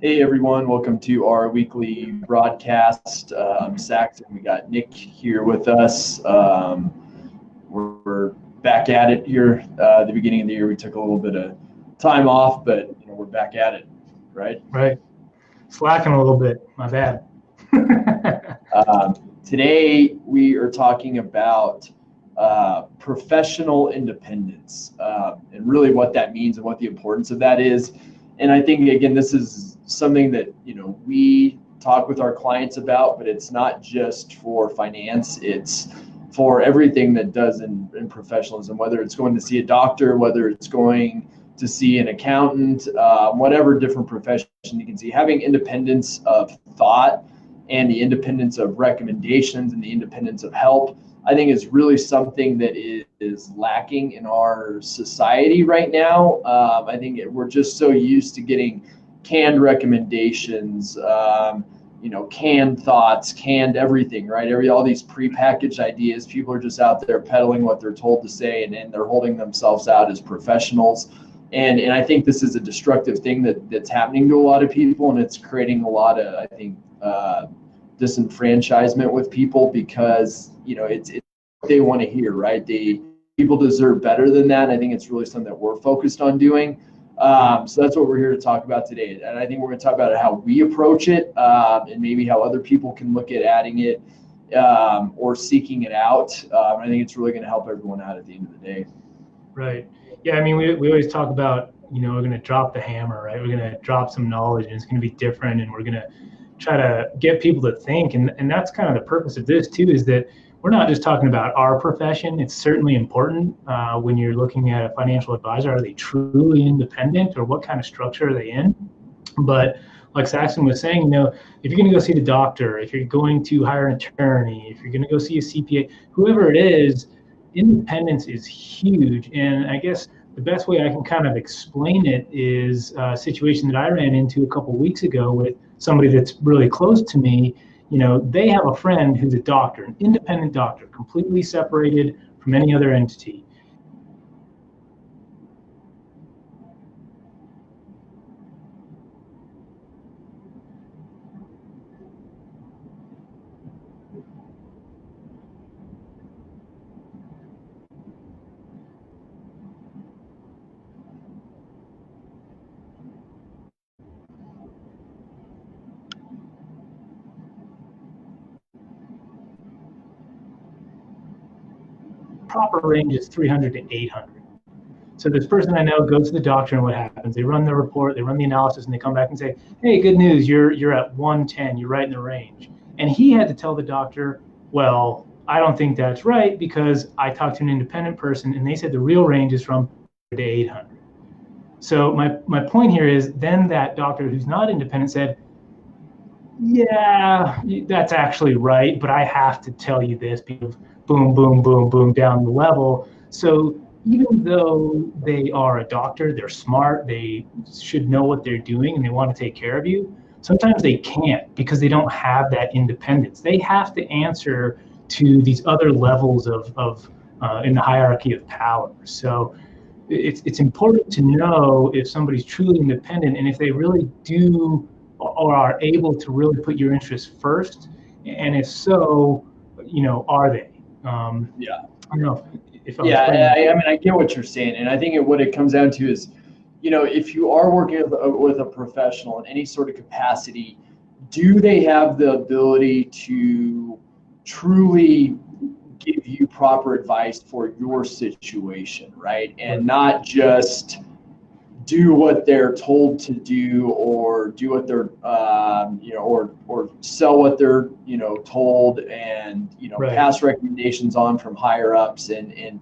Hey everyone, welcome to our weekly broadcast. I'm Saxon. We got Nick here with us. We're back at it here. At the beginning of the year, we took a little bit of time off, but we're back at it, right? Right. Slacking a little bit. My bad. Today we are talking about professional independence and really what that means and what the importance of that is. And I think, again, this is something that, we talk with our clients about, but it's not just for finance. It's for everything that does in professionalism, whether it's going to see a doctor, whether it's going to see an accountant, whatever different profession you can see. Having independence of thought and the independence of recommendations and the independence of help, I think is really something that is lacking in our society right now. I think we're just so used to getting canned recommendations, canned thoughts, canned everything, right? All these prepackaged ideas. People are just out there peddling what they're told to say, and they're holding themselves out as professionals. And I think this is a destructive thing that's happening to a lot of people, and it's creating a lot of, I think, disenfranchisement with people because it's what they want to hear, right? People deserve better than that. And I think it's really something that we're focused on doing. So that's what we're here to talk about today. And I think we're going to talk about how we approach it, and maybe how other people can look at adding it or seeking it out. I think it's really going to help everyone out at the end of the day. Right. Yeah. I mean, we always talk about, we're going to drop the hammer, right? We're going to drop some knowledge, and it's going to be different, and we're going to try to get people to think. And that's kind of the purpose of this too, is that we're not just talking about our profession. It's certainly important when you're looking at a financial advisor. Are they truly independent, or what kind of structure are they in? But like Saxon was saying, if you're going to go see the doctor, if you're going to hire an attorney, if you're going to go see a CPA, whoever it is, independence is huge. And I guess the best way I can kind of explain it is a situation that I ran into a couple of weeks ago with somebody that's really close to me. They have a friend who's a doctor, an independent doctor, completely separated from any other entity. Proper range is 300 to 800. So this person I know goes to the doctor, and what happens? They run the report, they run the analysis, and they come back and say, "Hey, good news, you're at 110, you're right in the range." And he had to tell the doctor, "Well, I don't think that's right, because I talked to an independent person, and they said the real range is from 100 to 800. So my point here is, then that doctor who's not independent said, "Yeah, that's actually right, but I have to tell you this because boom, boom, boom, boom, down the level." So even though they are a doctor, they're smart, they should know what they're doing, and they want to take care of you, sometimes they can't because they don't have that independence. They have to answer to these other levels of in the hierarchy of power. So it's important to know if somebody's truly independent, and if they really do or are able to really put your interests first, and if so, are they? Yeah. I don't know if I'm Yeah, I mean, I get what you're saying, and I think what it comes down to is, if you are working with a professional in any sort of capacity, do they have the ability to truly give you proper advice for your situation, right? And not just do what they're told to do, or do what they're or sell what they're told, and Right. pass recommendations on from higher ups, and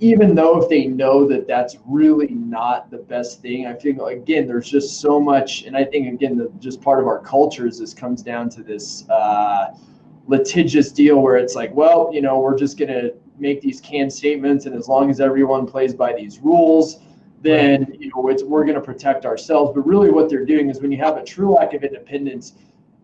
even though if they know that that's really not the best thing, I think, again, there's just so much. And I think, again, just part of our culture is this comes down to this litigious deal where it's like, well, we're just going to make these canned statements, and as long as everyone plays by these rules, then we're going to protect ourselves. But really what they're doing is, when you have a true lack of independence,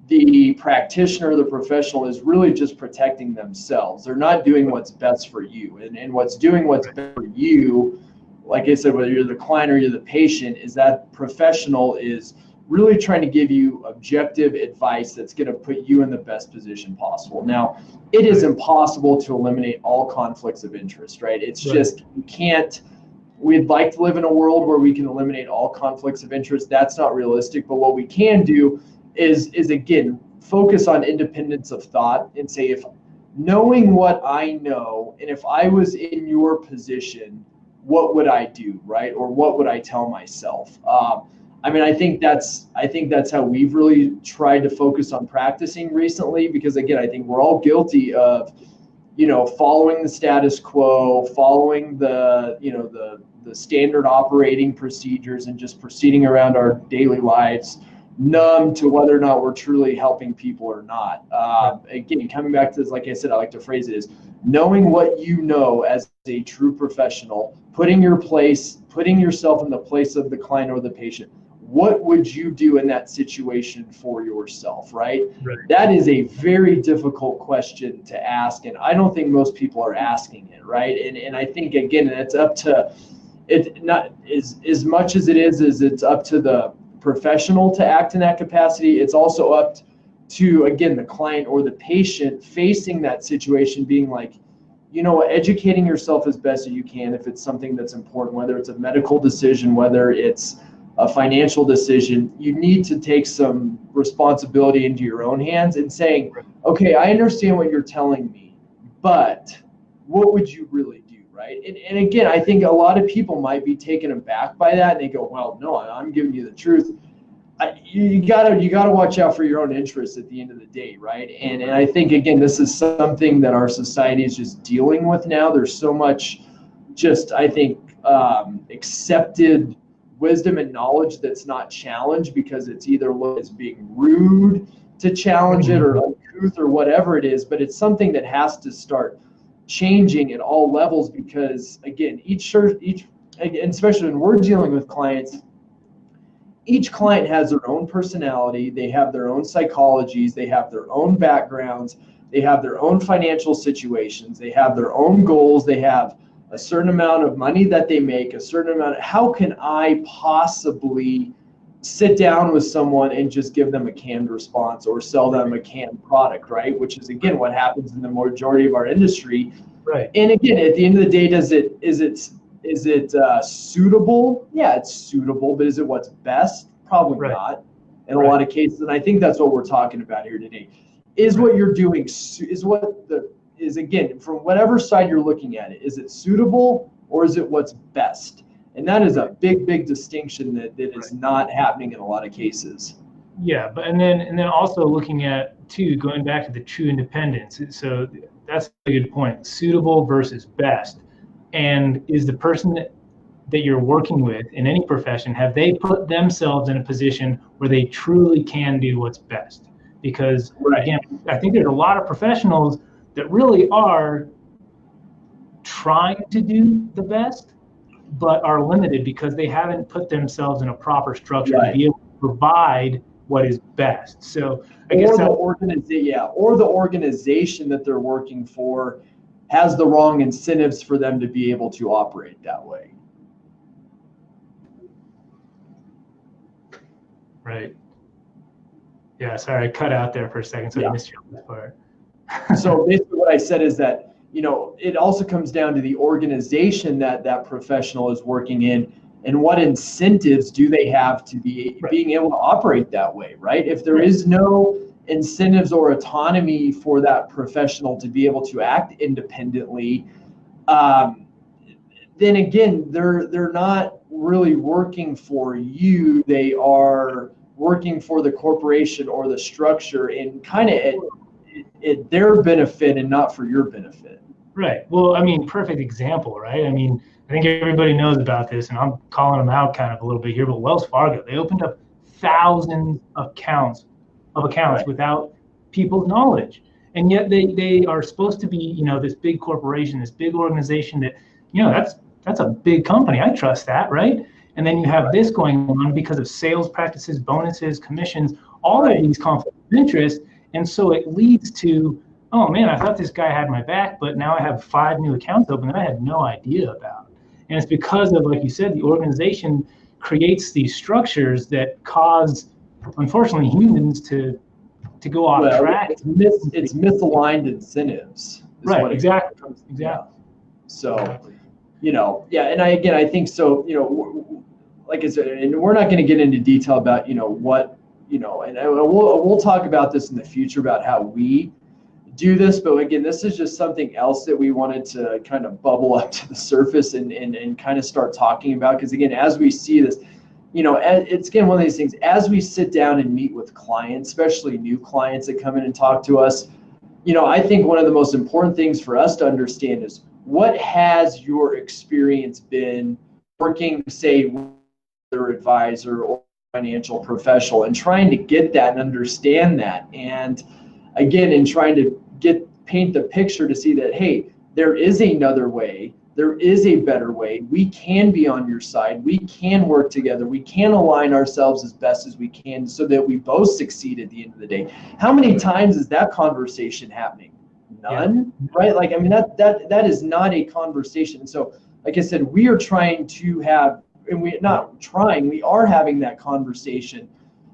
the practitioner, the professional, is really just protecting themselves. They're not doing what's best for you. And what's doing what's best for you, like I said, whether you're the client or you're the patient, is that professional is really trying to give you objective advice that's going to put you in the best position possible. Now, it is impossible to eliminate all conflicts of interest, right? It's just, you can't. We'd like to live in a world where we can eliminate all conflicts of interest. That's not realistic. But what we can do is again, focus on independence of thought and say, if knowing what I know, and if I was in your position, what would I do, right? Or what would I tell myself? I mean, I think that's how we've really tried to focus on practicing recently, because again, I think we're all guilty of, following the status quo, following the standard operating procedures, and just proceeding around our daily lives, numb to whether or not we're truly helping people or not. Again, coming back to this, like I said, I like to phrase it as knowing what you know as a true professional, putting yourself in the place of the client or the patient. What would you do in that situation for yourself, right? That is a very difficult question to ask, and I don't think most people are asking it, right? And I think, again, it's up to it, not as much as it's up to the professional to act in that capacity. It's also up to, again, the client or the patient facing that situation, being like, educating yourself as best as you can if it's something that's important, whether it's a medical decision, whether it's a financial decision. You need to take some responsibility into your own hands and saying, okay, I understand what you're telling me, but what would you really do, right? And again, I think a lot of people might be taken aback by that, and they go, well, no, I'm giving you the truth. You gotta watch out for your own interests at the end of the day, right? And I think, again, this is something that our society is just dealing with now. There's so much just, I think, accepted wisdom and knowledge that's not challenged, because it's either looked as being rude to challenge it, or uncouth, or whatever it is. But it's something that has to start changing at all levels, because again, especially when we're dealing with clients, each client has their own personality, they have their own psychologies, they have their own backgrounds, they have their own financial situations, they have their own goals, they have a certain amount of money that they make, a certain amount. How can I possibly sit down with someone and just give them a canned response or sell them a canned product, right? Which is, again, what happens in the majority of our industry. Right. And again, at the end of the day, is it suitable? Yeah, it's suitable, but is it what's best? Probably not in a lot of cases. And I think that's what we're talking about here today. Is what you're doing, is again, from whatever side you're looking at it, is it suitable or is it what's best? And that is a big, big distinction that is not happening in a lot of cases. Yeah, but and then also looking at too, going back to the true independence. So that's a good point. Suitable versus best. And is the person that you're working with in any profession, have they put themselves in a position where they truly can do what's best? Because again, I think there's a lot of professionals that really are trying to do the best, but are limited because they haven't put themselves in a proper structure to be able to provide what is best. So I guess the organization that they're working for has the wrong incentives for them to be able to operate that way. Right. Yeah, sorry, I cut out there for a second, so I missed your part. So basically what I said is that, it also comes down to the organization that professional is working in, and what incentives do they have to be being able to operate that way, right? If there is no incentives or autonomy for that professional to be able to act independently, then again, they're not really working for you. They are working for the corporation or the structure, and kind of at their benefit and not for your benefit. Right. Well, I mean, perfect example, right? I mean, I think everybody knows about this, and I'm calling them out kind of a little bit here, but Wells Fargo, they opened up thousands of accounts without people's knowledge. And yet they are supposed to be, this big corporation, this big organization that, that's a big company. I trust that, right? And then you have this going on because of sales practices, bonuses, commissions, all of these conflicts of interest. And so it leads to, oh man, I thought this guy had my back, but now I have 5 new accounts open that I had no idea about. And it's because of, like you said, the organization creates these structures that cause unfortunately humans to go off track. It's misaligned incentives. Right. Exactly. Yeah. So, and I think so, like I said, and we're not going to get into detail about, what, and we'll talk about this in the future about how we do this. But again, this is just something else that we wanted to kind of bubble up to the surface and kind of start talking about. Because again, as we see this, it's again one of these things, as we sit down and meet with clients, especially new clients that come in and talk to us, I think one of the most important things for us to understand is, what has your experience been working, say, with their advisor or financial professional, and trying to get that and understand that. And again, in trying to paint the picture to see that, hey, there is another way. There is a better way. We can be on your side. We can work together. We can align ourselves as best as we can so that we both succeed at the end of the day. How many times is that conversation happening? None, right? Like, I mean, that is not a conversation. And so, like I said, we are trying to have, and we are having that conversation,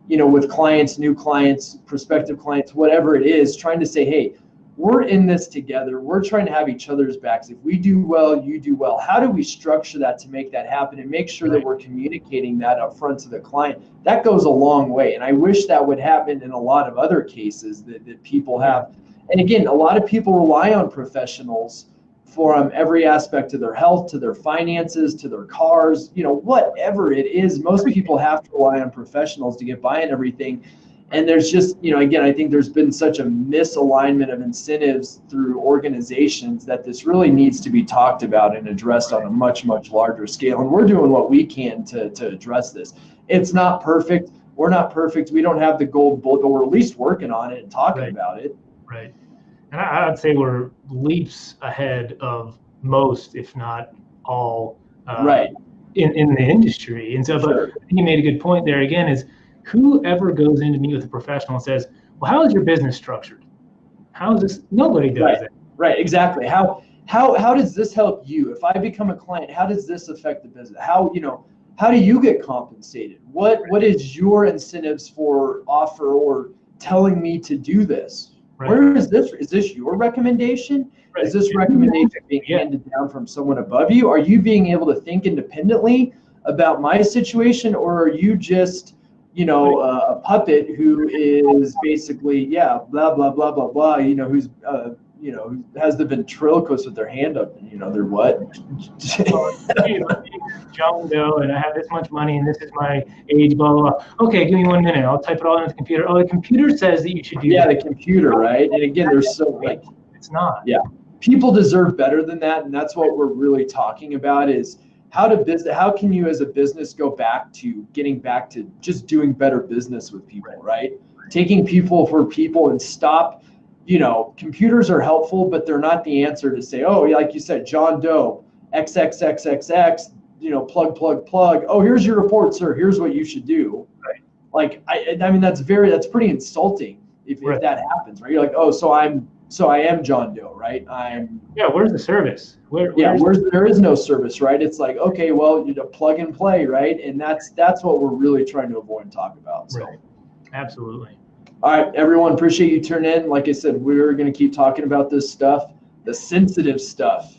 with clients, new clients, prospective clients, whatever it is, trying to say, hey, we're in this together. We're trying to have each other's backs. If we do well, you do well. How do we structure that to make that happen and make sure that we're communicating that up front to the client? That goes a long way. And I wish that would happen in a lot of other cases that people have. And again, a lot of people rely on professionals for every aspect of their health, to their finances, to their cars, whatever it is. Most people have to rely on professionals to get by and everything. And there's just, again, I think there's been such a misalignment of incentives through organizations that this really needs to be talked about and addressed on a much, much larger scale. And we're doing what we can to address this. It's not perfect. We're not perfect. We don't have the gold bullet, but we're at least working on it and talking about it. Right. And I'd say we're leaps ahead of most, if not all, in the industry. And so, but I think you made a good point there again, is whoever goes in to meet with a professional and says, well, how is your business structured? How is this? Nobody does that. Right, exactly. How does this help you? If I become a client, how does this affect the business? How do you get compensated? What is your incentives for offer or telling me to do this? Right. Where is this? Is this your recommendation? Right. Is this recommendation being handed down from someone above you? Are you being able to think independently about my situation, or are you just, a puppet who is basically, blah, blah, blah, blah, blah, who's, who has the ventriloquist with their hand up, they're what? John Doe, and I have this much money, and this is my age, blah, blah, blah. Okay, give me 1 minute. I'll type it all into the computer. Oh, the computer says that you should do that. The computer, right? And again, there's so it's not. Yeah. People deserve better than that, and that's what we're really talking about is how can you as a business go back to getting back to just doing better business with people, right? Taking people for people and stop, computers are helpful, but they're not the answer to say, oh, like you said, John Doe, XXXXX, plug, plug, plug. Oh, here's your report, sir. Here's what you should do. Right. Like, I mean, that's pretty insulting if that happens, right? You're like, oh, so I am John Doe, right? Where's the service? There is no service, right? It's like, okay, well, plug and play, right? And that's what we're really trying to avoid and talk about. So. Right. Absolutely. All right, everyone, appreciate you tuning in. Like I said, we're going to keep talking about this stuff, the sensitive stuff.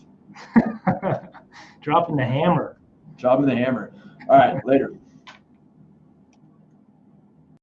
Dropping the hammer. All right, later.